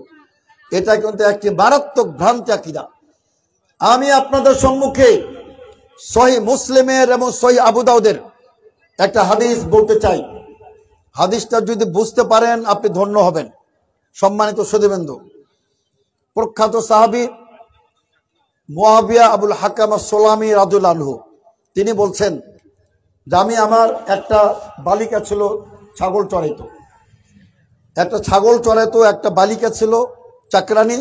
এটা কিন্তু একটি মারাত্মক ভ্রান্তি আকীদা। আমি আপনাদের সম্মুখে সহিহ মুসলিমের এবং সহিহ আবু দাউদের একটা হাদিস বলতে চাই। হাদিসটা যদি বুঝতে পারেন আপনি ধন্য হবেন। সম্মানিত শ্রোতাবৃন্দ, প্রখ্যাত সাহাবী মুআবিয়া আবুল হাকাম আস-সুলামি রাদিয়াল্লাহু আনহু, তিনি বলছেন যে আমি, আমার একটা বালিকা ছিল, ছাগল চড়াইতো, একটা ছাগল চড়াইতো, একটা বালিকা ছিল চাকরানি,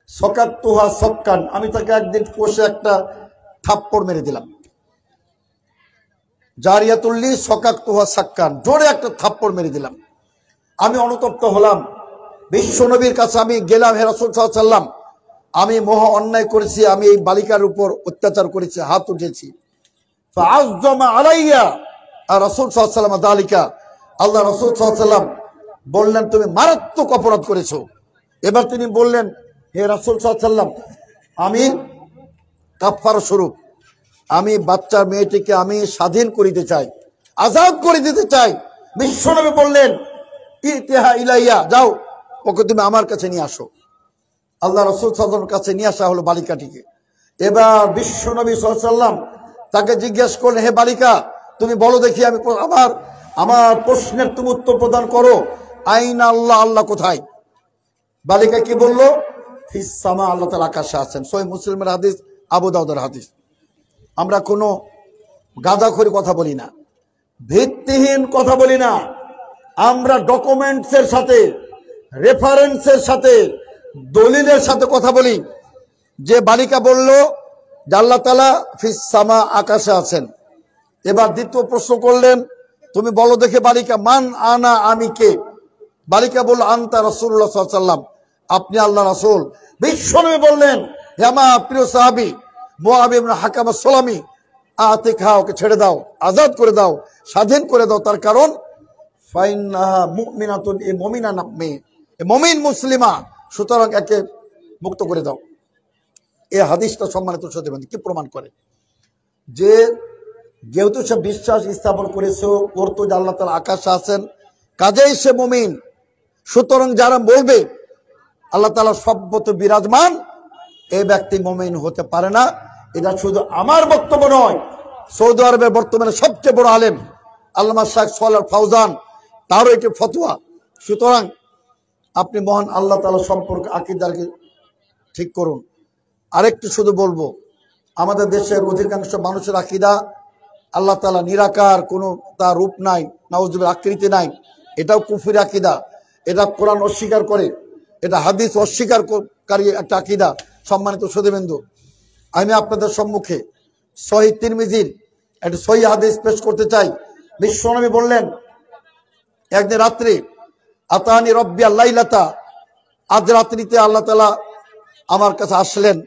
সকাতুহা সক্কান, আমি তাকে একদিন কষে একটা থাপ্পড় মেরে দিলাম। জারিয়াতুল্লি সকাতুহা সাক্কান, জোরে একটা থাপ্পড় মেরে দিলাম। আমি অনুতপ্ত হলাম, বিশ্বনবীর কাছে আমি গেলাম, হে রাসূল সাল্লাল্লাহু আলাইহি ওয়াসাল্লাম, আমি মহা অন্যায় করেছি, আমি এই বালিকার উপর অত্যাচার করেছি, হাত উঠেছি। ফাআযযামা আলাইয়া আর রাসূল সাল্লাল্লাহু আলাইহি ওয়াসাল্লাম যালিকা, আল্লাহ রাসূল সাল্লাল্লাহু আলাইহি ওয়াসাল্লাম বললেন তুমি মারাত্মক অপরাধ করেছো। এবার তিনি বললেন, হে রাসূল সাল্লাল্লাহু আলাইহি ওয়াসাল্লাম, আমি কাফারা স্বরূপ আমি বাচ্চা মেয়েটিকে আমি স্বাধীন করিতে চাই, আজাদ করে দিতে চাই। বিশ্বনবী বললেন ইতিহা ইলাইয়া, যাও ওকে তুমি আমার কাছে নিয়ে আসো। আল্লাহ রাসূল সাল্লাল্লাহু আলাইহি ওয়াসাল্লামের কাছে নিয়ে আসা হলো বালিকাটিকে। এবার বিশ্বনবী সাল্লাল্লাহু আলাইহি ওয়াসাল্লাম তাকে জিজ্ঞেস করলেন, হে বালিকা, তুমি বলো দেখি, আমি আমার প্রশ্নের তুমি উত্তর প্রদান করো, আইনা আল্লাহ, আল্লাহ কোথায়? বালিকা কি বললো? ফিস সামা, আল্লাহ তাআলা আকাশে আছেন। সহিহ মুসলিমের হাদিস, আবু দাউদের হাদিস। আমরা কোনো গাঁজাখড়ি কথা বলি না, ভিত্তিহীন কথা বলি না, আমরা ডকুমেন্টসের সাথে, রেফারেন্সের সাথে, দলিলের সাথে কথা বলি। যে বালিকা বলল যে আল্লাহ তাআলা ফিস সামা, আকাশে আছেন। এবার দ্বিতীয় প্রশ্ন করলেন, তুমি বলো দেখে বালিকা, মান আনা, আমি কে? বালিকা বলল আনতা রাসূলুল্লাহ সাল্লাল্লাহু আলাইহি ওয়াসাল্লাম, আপনি আল্লাহ রাসূল। বিশ্বনবী বললেন, হে আমার প্রিয় সাহাবী মুআবিয়া ইবনে হাকাম আস-সুলামি, আতিকা, ওকে ছেড়ে দাও, আজাদ করে দাও, স্বাধীন করে দাও। তার কারণ ফাইন্নাহা মুমিনাতুন, এ মুমিনা নামে, এ মুমিন মুসলিমা, সুতরাং একে মুক্ত করে দাও। এই হাদিসটা সম্মানিত শ্রোতাবৃন্দ কি প্রমাণ করে? যে যেহেতু সে বিশ্বাস স্থাপন করেছে, করতো যে আল্লাহ তাআলা আকাশে আছেন, কাজেই সে মুমিন। সুতরাং যারা বলবে আল্লাহ তাআলা সর্বত বিরাজমান, এই ব্যক্তি মুমিন হতে পারে না। এটা শুধু আমার বক্তব্য নয়, সৌদি আরবের বর্তমানে সবচেয়ে বড় আলেম আল্লামা শেখ সোহেল আল ফাউজান, তারও এটি ফতোয়া। সুতরাং আপনি মহান আল্লাহ তাআলা সম্পর্কে আকীদাকে ঠিক করুন। আরেকটু শুধু বলবো, আমাদের দেশের অধিকাংশ মানুষের আকীদা আল্লাহ তাআলা নিরাকার, কোনো তার রূপ নাই, নাউজুবিল্লাহ আকৃতি নাই। এটাও কুফরি আকীদা, এটা কোরআন অস্বীকার করে, এটা হাদিস অস্বীকারী একটা আকীদা। সম্মানিত শ্রোতাবৃন্দ, আমি আপনাদের সম্মুখে সহিহ তিরমিজির একটা সহিহ হাদিস পেশ করতে চাই। বিশ্বনবী বললেন, একদিন রাত্রে আতানি রব্বি আল্লাইলাতা, আজ রাত্রিতে আল্লাহ তাআলা আমার কাছে আসলেন,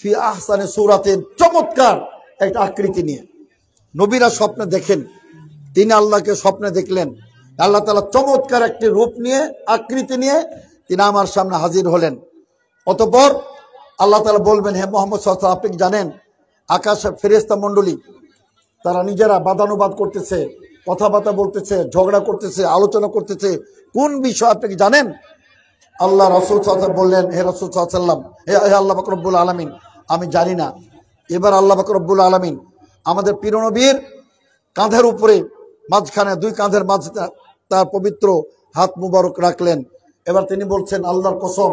ফি আহসানি সূরাতিন, চমৎকার একটা আকৃতি নিয়ে। নবীরা স্বপ্নে দেখেন, তিনি আল্লাহকে স্বপ্নে দেখলেন, আল্লাহ তাআলা চমৎকার একটি রূপ নিয়ে, আকৃতি নিয়ে তিনি আমার সামনে হাজির হলেন। অতঃপর আল্লাহ তাআলা বলবেন, হে মুহাম্মদ সাল্লাল্লাহু আলাইহি ওয়াসাল্লাম, আপনি জানেন আকাশে ফেরেশতা মণ্ডলী তারা নিজেরা বাদানুবাদ করতেছে, কথাবার্তা বলতেছে, ঝগড়া করতেছে, আলোচনা করতেছে, কোন বিষয় আপনি কি জানেন? আল্লাহ রাসূল সাল্লাল্লাহু আলাইহি ওয়াসাল্লাম বললেন, হে রাসূল সাল্লাল্লাহু আলাইহি ওয়াসাল্লাম, হে আল্লাহ পাক রব্বুল আলামিন, আমি জানি না। এবার আল্লাহ পাক রব্বুল আলামিন আমাদের প্রিয় নবীর কাঁধের উপরে মাঝখানে দুই কাঁধের মাঝে তার পবিত্র হাত মুবারক রাখলেন। এবার তিনি বলছেন, আল্লাহর কসম,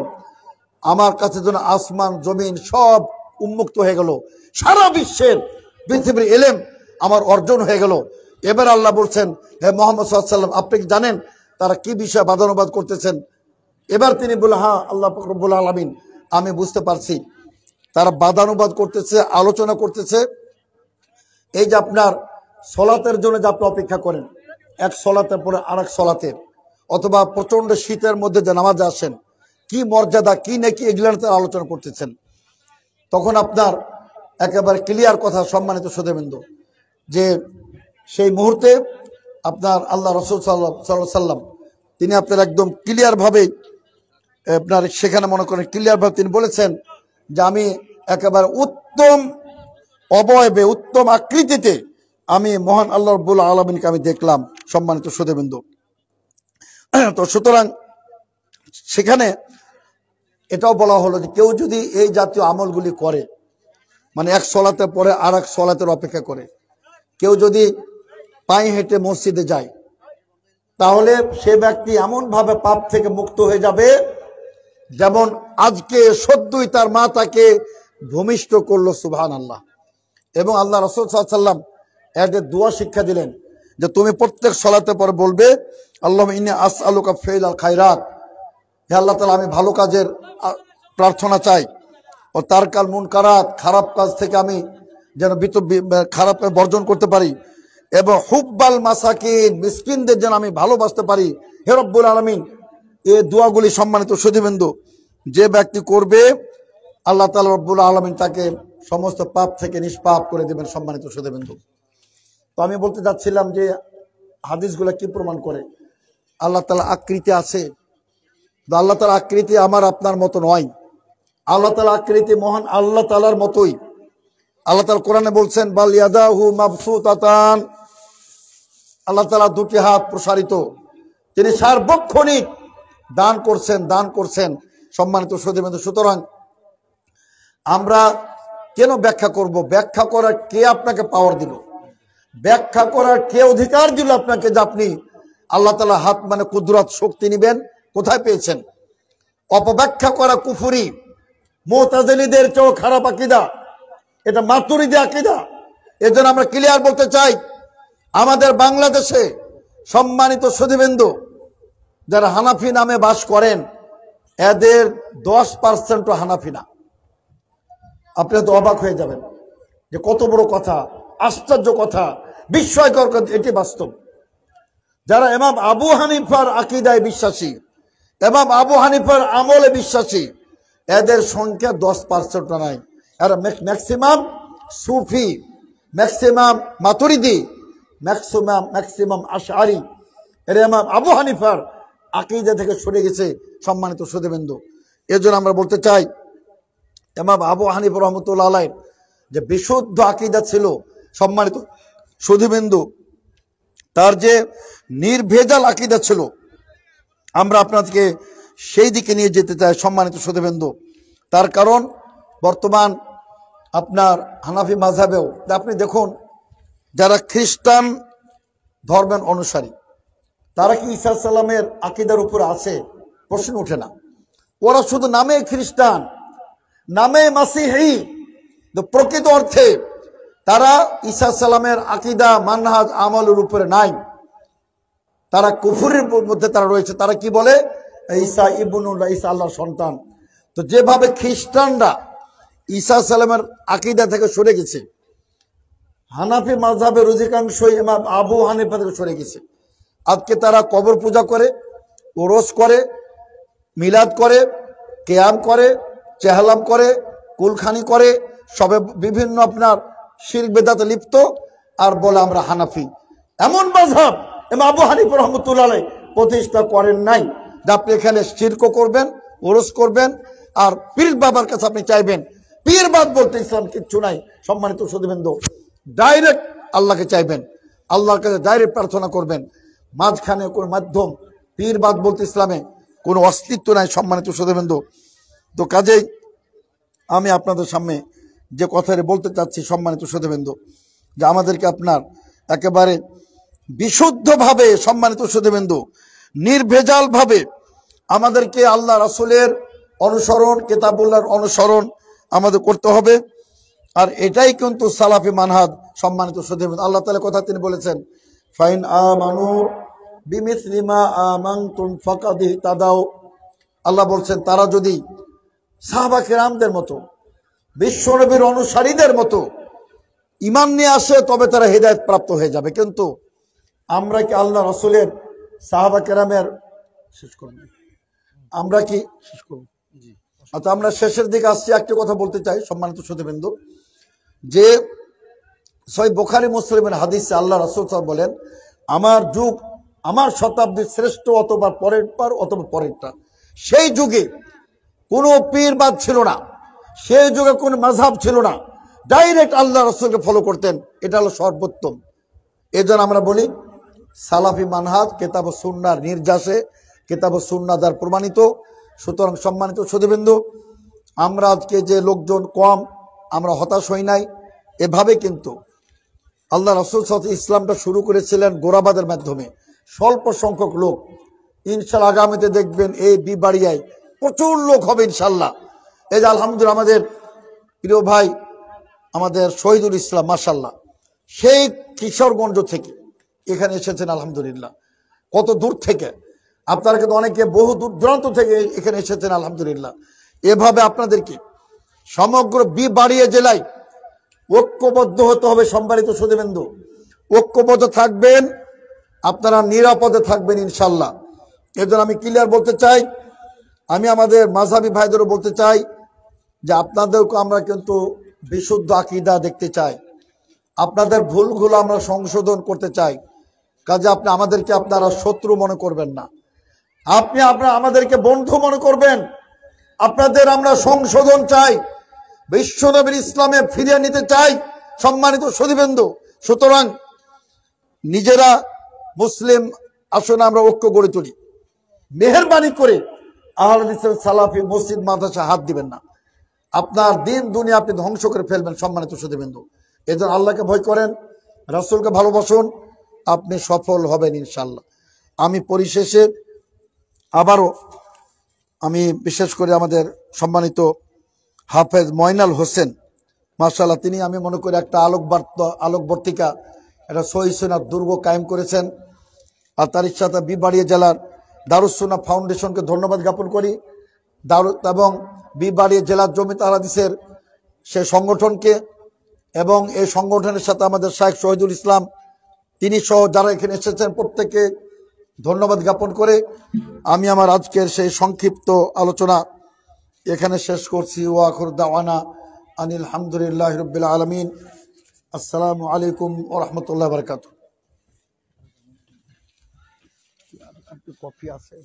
আমার কাছে যেন আসমান জমিন সব উন্মুক্ত হয়ে গেল, সারা বিশ্বের পৃথিবীর ইলম আমার অর্জন হয়ে গেল। এবার আল্লাহ বলছেন, হে মোহাম্মদ সাল্লাল্লাহু আলাইহি ওয়াসাল্লাম, আপনি কি জানেন তারা কি বিষয়ে বাদানুবাদ করতেছেন? এবার তিনি বললেন, হ্যাঁ আল্লাহ রাব্বুল আলামিন, আমি বুঝতে পারছি। তারা বাদানুবাদ করতেছে, আলোচনা করতেছে। এই যে আপনার সলাতের জন্য যে আপনি অপেক্ষা করেন, এক সলাতের পরে আরেক সলাতের, অথবা প্রচন্ড শীতের মধ্যে যে নামাজে আসেন, কি মর্যাদা কি নাকি এগুলো তারা আলোচনা করতেছেন। তখন আপনার একেবারে ক্লিয়ার কথা, সম্মানিত শ্রোতাবৃন্দ, যে সেই মুহূর্তে আপনার আল্লাহ রাসূল সাল্লাল্লাহু আলাইহি সাল্লাম তিনি আপনার একদম ক্লিয়ারভাবে আপনার সেখানে মনে করেন ক্লিয়ারভাবে তিনি বলেছেন যে আমি একেবারে উত্তম অবয়বে উত্তম আকৃতিতে আমি মহান আল্লাহ রাব্বুল আলামিনকে আমি দেখলাম। সম্মানিত শ্রোতাবৃন্দ, তো সুতরাং সেখানে এটাও বলা হলো যে কেউ যদি এই জাতীয় আমলগুলি করে, মানে এক সলাতের পরে আর এক সলাতের অপেক্ষা করে, কেউ যদি পায়ে হেঁটে মসজিদে যায়, তাহলে সে ব্যক্তি এমনভাবে পাপ থেকে মুক্ত হয়ে যাবে যেমন আজকে সদ্যই তার মা তাকে ভূমিষ্ঠ করলো। সুবহানাল্লাহ। এবং আল্লাহ রাসূল সাল্লাল্লাহু আলাইহি ওয়াসাল্লাম এর দোয়া শিক্ষা দিলেন যে তুমি প্রত্যেক সলাতের পরে বলবে, আল্লাহুম্মা ইন্নী আসআলুকা ফিআলাল খায়রাত, হে আল্লাহ তাআলা আমি ভালো কাজের প্রার্থনা চাই, ও তারকাল মুনকারাত, খারাপ কাজ থেকে আমি যেন খারাপ বর্জন করতে পারি, এবং হুব্বাল মাসাকিন, মিসকিনদের যেন আমি ভালোবাসতে পারি। হে রব্বুল আলামিন, এই দোয়াগুলি সম্মানিত সুধীবৃন্দ যে ব্যক্তি করবে, আল্লাহ তাআলা রব্বুল আলামিন তাকে সমস্ত পাপ থেকে নিষ্পাপ করে দেবেন। সম্মানিত সুধীবৃন্দ, তো আমি বলতে চাচ্ছিলাম যে হাদিসগুলো কি প্রমাণ করে? আল্লাহ তাআলা আকৃতি আছে, আল্লাহ তাআলা আকৃতি আমার আপনার মতো নয়। আল্লাহ তাআলা আকৃতি মহান আল্লাহ তাআলার মতোই। আল্লাহ তাআলা কোরআনে বলছেন, বাল ইয়াদাহু মাবসুতাতান, আল্লাহ তাআলা দুটি হাত প্রসারিত, তিনি সার্বক্ষণিক দান করছেন। সম্মানিত সুধীবৃন্দ, সুতরাং আমরা কেন ব্যাখ্যা করব? ব্যাখ্যা করার কে আপনাকে পাওয়ার দিল? ব্যাখ্যা করার কে অধিকার দিল আপনাকে যে আপনি আল্লাহ তাআলা হাত মানে কুদরত শক্তি নিবেন? কোথায় পেয়েছেন? অপব্যাখ্যা করা কুফরি, মুতাজিলীদের চেয়েও খারাপ আকীদা, এটা মাতুরিদি আকীদা। এজন্য আমরা ক্লিয়ার বলতে চাই, আমাদের বাংলাদেশে সম্মানিত সুধীবৃন্দ যারা হানাফি নামে বাস করেন, এদের 10% হানাফি না। আপনি তো অবাক হয়ে যাবেন যে কত বড় কথা, আশ্চর্য কথা, বিস্ময়কর কথা, এটি বাস্তব। যারা ইমাম আবু হানিফার আকীদায় বিশ্বাসী, ইমাম আবু হানিফার আমলে বিশ্বাসী, এদের সংখ্যা 10% নাই। এরা ম্যাক্সিমাম সুফি, ম্যাক্সিমাম মাতুরিদি, ম্যাক্সিমাম আশআরি। এরা ইমাম আবু হানিফার আকীদা থেকে সরে গেছে। সম্মানিত সুধীবৃন্দ, এজন্য আমরা বলতে চাই, ইমাম আবু হানিফা রাহমাতুল্লাহ আলাইহি যে বিশুদ্ধ আকীদা ছিল, সম্মানিত সুধীবৃন্দ, তার যে নির্ভেজাল আকীদা ছিল, আমরা আপনাদেরকে সেই দিকে নিয়ে যেতে চাই। সম্মানিত সুধীবৃন্দ, তার কারণ বর্তমান আপনার হানাফি মাযহাবেও আপনি দেখুন, যারা খ্রিস্টান ধর্মের অনুসারী, তারা কি ঈসা সালামের আকীদার উপরে আছে? প্রশ্ন ওঠে না। ওরা শুধু নামে খ্রিস্টান, নামে মাসিহি, প্রকৃত অর্থে তারা ঈসা সালামের আকীদা মানহাজ আমলের উপরে নাই। তারা কুফরের মধ্যে তারা রয়েছে। তারা কি বলে? ঈসা ইবনুল্লাহ, ঈসা আল্লাহর সন্তান। তো যেভাবে খ্রিস্টানরা ঈসা সালামের আকীদা থেকে সরে গেছে, হানাফি মাযহাবের অধিকাংশই ইমাম আবু হানিফা থেকে সরে গেছে। আজকে তারা কবর পূজা করে, ওরস করে, মিলাদ করে, কিয়াম করে, চেহলাম করে, কুলখানি করে, সবে বিভিন্ন আপনার শিরক বেদাতে লিপ্ত, আর বলে আমরা হানাফি। এমন মাযহাব ইমাম আবু হানিফা রাহমাতুল্লাহ আলাইহি প্রতিষ্ঠা করেন নাই যে আপনি এখানে শিরক করবেন, ওরস করবেন, আর পীর বাবার কাছে আপনি চাইবেন। পীর বাদ বলতে ইসলাম কিচ্ছু নাই। সম্মানিত সুধীবৃন্দ, ডাইরেক্ট আল্লাহকে চাইবেন, আল্লাহর কাছে ডাইরেক্ট প্রার্থনা করবেন। মাঝখানে কোন মাধ্যম, পীর বাদ বলতে ইসলামে কোনো অস্তিত্ব নাই। সম্মানিত সুধীবৃন্দ, তো কাজেই আমি আপনাদের সামনে যে কথাটি বলতে চাচ্ছি, সম্মানিত সুধীবৃন্দ, যে আমাদেরকে আপনার একেবারে বিশুদ্ধভাবে সম্মানিত সুধীবৃন্দু নির্ভেজালভাবে আমাদেরকে আল্লাহ রাসূলের অনুসরণ, কিতাবুল্লাহর অনুসরণ আমাদের করতে হবে। আর এটাই কিন্তু সালাফি মানহাজ। সম্মানিত সুধীবৃন্দু, আল্লাহ তাআলা কথা তিনি বলেছেন, ফাইন আমানু বিমিসলি মা আমানতুম ফাকাদ ইহতাদাও। আল্লাহ বলছেন তারা যদি সাহাবা কিরামদের মতো, বিশ্বনবীর অনুসারীদের মতো ঈমান নিয়ে আসে তবে তারা হেদায়েত প্রাপ্ত হয়ে যাবে। কিন্তু আমরা কি আল্লাহ রাসূলের সাহাবা কেরামের শেষ করব? আমরা কি শেষ করব? আচ্ছা, আমরা শেষের দিকে আসছি। একটা কথা বলতে চাই সম্মানিত শ্রোতাবৃন্দ, যে সহিহ বুখারী মুসলিমের হাদিসে আল্লাহ রাসূল সাল্লাল্লাহু আলাইহি ওয়াসাল্লাম বলেন, আমার যুগ, আমার শতাব্দীর শ্রেষ্ঠ অথবা পরের পর অথবা পরেরটা। সেই যুগে কোনো পীরবাদ ছিল না, সেই যুগে কোনো মাযহাব ছিল না, ডাইরেক্ট আল্লাহ রাসূলকে ফলো করতেন। এটা হলো সর্বোত্তম। এজন্য আমরা বলি সালাফি মানহাজ কিতাব ও সুন্নাহর নির্যাসে, কিতাব ও সুন্নাহ দ্বারা প্রমাণিত। সুতরাং সম্মানিত সুধীবৃন্দু, আমরা আজকে যে লোকজন কম, আমরা হতাশ হই নাই। এভাবে কিন্তু আল্লাহ রাসূল সাল্লাল্লাহু আলাইহি ওয়াসাল্লাম ইসলামটা শুরু করেছিলেন গোরাবাদের মাধ্যমে, স্বল্প সংখ্যক লোক। ইনশাআল্লাহ আগামীতে দেখবেন এই বিবাড়িয়ায় প্রচুর লোক হবে ইনশাআল্লাহ। এই যে আলহামদুলিল্লাহ আমাদের প্রিয় ভাই আমাদের শহীদুল ইসলাম, মাশাআল্লাহ, সেই কিশোরগঞ্জ থেকে এখানে এসেছেন। আলহামদুলিল্লাহ, কত দূর থেকে আপনারা কিন্তু অনেকে বহু দূর দূরান্ত থেকে এখানে এসেছেন। আলহামদুলিল্লাহ, এভাবে আপনাদেরকে সমগ্র বিবাড়িয়া জেলায় ঐক্যবদ্ধ হতে হবে। সম্মানিত সুধীবৃন্দু, ঐক্যবদ্ধ থাকবেন, আপনারা নিরাপদে থাকবেন ইনশাল্লাহ। এর জন্য আমি ক্লিয়ার বলতে চাই, আমি আমাদের মাযহাবী ভাইদেরও বলতে চাই যে আপনাদেরকে আমরা কিন্তু বিশুদ্ধ আকীদা দেখতে চাই, আপনাদের ভুলগুলো আমরা সংশোধন করতে চাই। কাজে আপনি আমাদেরকে আপনারা শত্রু মনে করবেন না, আপনি আমাদেরকে বন্ধু মনে করবেন। আপনাদের আমরা সংশোধন চাই, বিশ্বনবীর ইসলামে ফিরিয়ে নিতে চাই। সম্মানিত সুধীবৃন্দু, সুতরাং নিজেরা মুসলিম, আসুন আমরা ঐক্য গড়ে তুলি। মেহেরবানি করে আহলে হাদিস সালাফি মসজিদ মাদ্রাসা হাত দিবেন না, আপনার দিন দুনিয়া আপনি ধ্বংস করে ফেলবেন। সম্মানিত সুধীবৃন্দু, এজন্য আল্লাহকে ভয় করেন, রাসূলকে ভালোবাসুন, আপনি সফল হবেন ইনশাআল্লাহ। আমি পরিশেষে আবারও আমি বিশেষ করে আমাদের সম্মানিত হাফেজ ময়নাল হোসেন, মাশাআল্লাহ, তিনি আমি মনে করি একটা আলোকবর্তিকা, একটা সহিহ সুন্নাহ দুর্গ কায়েম করেছেন। আর তার সাথে বিবাড়িয়া জেলার দারুস সুন্নাহ ফাউন্ডেশনকে ধন্যবাদ জ্ঞাপন করি, এবং বিবাড়িয়া জেলার জমিয়ত আহলে হাদিসের সে সংগঠনকে, এবং এই সংগঠনের সাথে আমাদের শাইখ শহীদুল ইসলাম তিনি সহ যারা এখানে এসেছেন প্রত্যেককে ধন্যবাদ জ্ঞাপন করে আমি আমার আজকের সেই সংক্ষিপ্ত আলোচনা এখানে শেষ করছি। ওয়া আখিরু দাওয়ানা আনিল হামদুলিল্লাহি রাব্বিল আলামিন। আসসালামু আলাইকুম ওয়া রাহমাতুল্লাহি ওয়া বারাকাতুহু। কফি আছে।